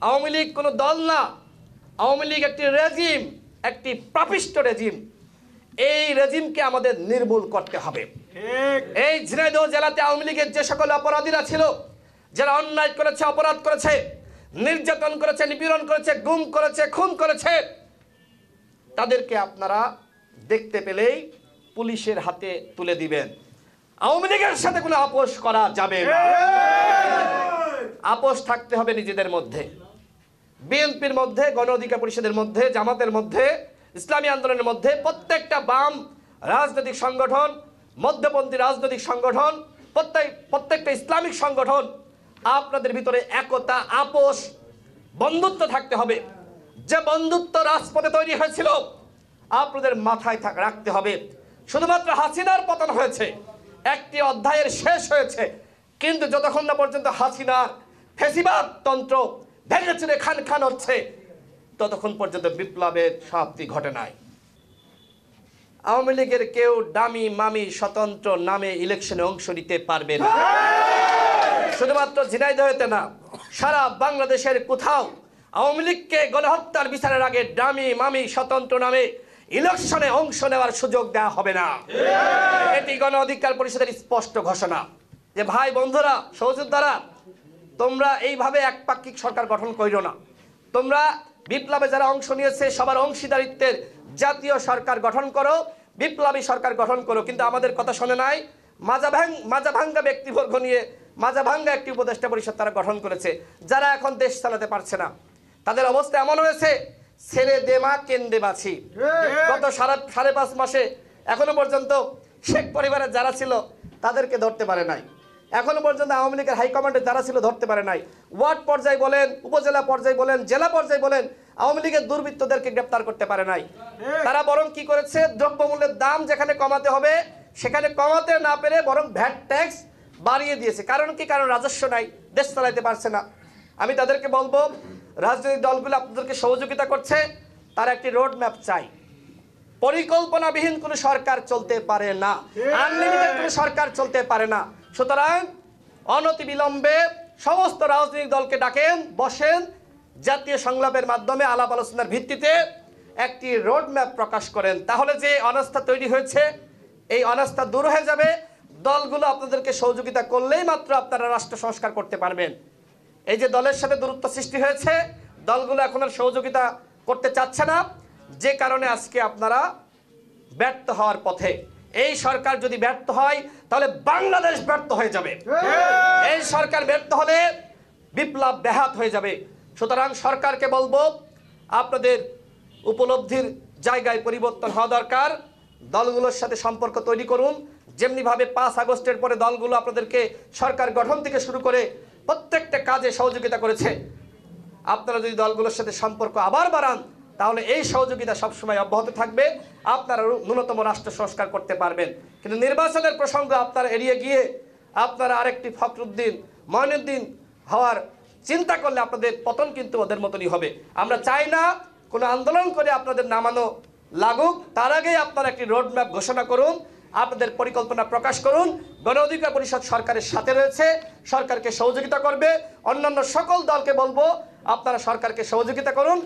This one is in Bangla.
আওয়ামী লীগ কোনো দল না, আওয়ামী লীগ একটি রেজিম, একটি পাপিষ্ট রেজিম। এই রেজিমকে আমাদের নির্মূল করতে হবে। এই ঝিনাইদহ জেলাতে আওয়ামী লীগের যে সকল অপরাধীরা ছিল, যারা অন্যায় করেছে, অপরাধ করেছে, নির্যাতন করেছে, নিপীড়ন করেছে, গুম করেছে, খুন করেছে, তাদেরকে আপনারা দেখতে পেলেই পুলিশের হাতে তুলে দিবেন। আওয়ামী লীগের সাথে কোনো আপোষ করা যাবে না। আপোষ থাকতে হবে নিজেদের মধ্যে, বিএনপির মধ্যে, গণ অধিকার পরিষদের মধ্যে, জামাতের মধ্যে, ইসলামী আন্দোলনের মধ্যে, প্রত্যেকটা বাম রাজনৈতিক সংগঠন, মধ্যপন্থী রাজনৈতিক সংগঠন, প্রত্যেকটা ইসলামিক সংগঠন, আপনাদের ভিতরে একতা, আপোষ, বন্ধুত্ব থাকতে হবে। যে বন্ধুত্ব রাজপথে তৈরি হয়েছিল আপনাদের মাথায় রাখতে হবে। শুধুমাত্র হাসিনার পতন হয়েছে, একটি অধ্যায়ের শেষ হয়েছে, কিন্তু যতক্ষণ না পর্যন্ত হাসিনার ফ্যাসিবাদ তন্ত্র ভেঙে চুরে খান খান হচ্ছে, ততক্ষণ পর্যন্ত বিপ্লবের সমাপ্তি ঘটে নাই। আওয়ামী লীগের কেউ ডামি মামি স্বতন্ত্র নামে ইলেকশনে অংশ নিতে পারবে না। শুধুমাত্র ঝিনাইদহতে না, সারা বাংলাদেশের কোথাও আওয়ামী লীগকে গণহত্যার বিচারের আগে ডামি মামি স্বতন্ত্র নামে ইলেকশনে অংশ নেওয়ার সুযোগ দেওয়া হবে না। এটি গণ অধিকার পরিষদের স্পষ্ট ঘোষণা যে ভাই বন্ধুরা, সহযোদ্ধারা, তোমরা এইভাবে একপাক্ষিক সরকার গঠন করিও না। তোমরা বিপ্লবে যারা অংশ নিয়েছে সবার অংশীদারিত্বের জাতীয় সরকার গঠন করো, বিপ্লবী সরকার গঠন করো। কিন্তু আমাদের কথা শোনে নাই। মাজা ভাঙ্গা ব্যক্তিবর্গ নিয়ে মাজা ভাঙ্গা একটি উপদেষ্টা পরিষদ তারা গঠন করেছে, যারা এখন দেশ চালাতে পারছে না। তাদের অবস্থা এমন হয়েছে, ছেড়ে দেমা কেন্দ্রে বাছি। গত 5.5 মাসে এখনো পর্যন্ত শেখ পরিবারের যারা ছিল তাদেরকে ধরতে পারে নাই। এখনো পর্যন্ত আওয়ামী লীগের হাইকমান্ডে যারা ছিল ধরতে পারে নাই। ওয়ার্ড পর্যায়ে বলেন, উপজেলা পর্যায়ে বলেন, জেলা পর্যায়ে বলেন, আওয়ামী লীগের দুর্বৃত্তদেরকে গ্রেপ্তার করতে পারে নাই। তারা বরং কি করেছে, দ্রব্যমূল্যের দাম যেখানে কমাতে হবে সেখানে কমাতে না পেরে বরং ভ্যাট ট্যাক্স বাড়িয়ে দিয়েছে। কারণ কি? কারণ রাজস্ব নাই, দেশ চালাইতে পারছে না। আমি তাদেরকে বলবো, রাজনৈতিক দলগুলো আপনাদেরকে সহযোগিতা করছে, তার একটি রোড ম্যাপ চাই। পরিকল্পনাবিহীন কোনো সরকার চলতে পারে না, আনলিমিটেড কোনো সরকার চলতে পারে না। সুতরাং অনতিবিলম্বে সমস্ত রাজনৈতিক দলকে ডাকেন, বসেন, জাতীয় সংলাপের মাধ্যমে আলাপ আলোচনার ভিত্তিতে একটি রোড ম্যাপ প্রকাশ করেন। তাহলে যে অনাস্থা তৈরি হয়েছে, এই অনাস্থা দূর হয়ে যাবে। দলগুলো আপনাদেরকে সহযোগিতা করলেই মাত্র আপনারা রাষ্ট্র সংস্কার করতে পারবেন। এই যে দলের সাথে দূরত্ব সৃষ্টি হয়েছে, দলগুলো এখন আর সহযোগিতা করতে চাচ্ছে না, যে কারণে আজকে আপনারা ব্যর্থ হওয়ার পথে। এই সরকার যদি ব্যর্থ হয় তাহলে বাংলাদেশ ব্যর্থ হয়ে যাবে। এই সরকার ব্যর্থ হলে বিপ্লব ব্যাহত হয়ে যাবে। সুতরাং সরকারকে বলবো, আপনাদের উপলব্ধির জায়গায় পরিবর্তন হওয়া দরকার। দলগুলোর সাথে সম্পর্ক তৈরি করুন। যেমনিভাবে 5 আগস্টের পরে দলগুলো আপনাদেরকে সরকার গঠন থেকে শুরু করে প্রত্যেকটা কাজে সহযোগিতা করেছে, আপনারা যদি দলগুলোর সাথে সম্পর্ক আবার বাড়ান তাহলে এই সহযোগিতা সবসময় অব্যাহত থাকবে। আপনারা ন্যূনতম রাষ্ট্র সংস্কার করতে পারবেন। কিন্তু নির্বাচনের প্রসঙ্গ আপনারা এড়িয়ে গিয়ে আপনারা আরেকটি ফখরুদ্দিন, মঈনুদ্দিন হওয়ার চিন্তা করলে আপনাদের পতন কিন্তু ওদের মতনই হবে। আমরা চাই না কোনো আন্দোলন করে আপনাদের নামানো লাগুক। তার আগেই আপনারা একটি রোডম্যাপ ঘোষণা করুন, আপনাদের পরিকল্পনা প্রকাশ করুন। গণ অধিকার পরিষদ সরকারের সাথে রয়েছে, সরকারকে সহযোগিতা করবে। অন্যান্য সকল দলকে বলবো, আপনারা সরকারকে সহযোগিতা করুন।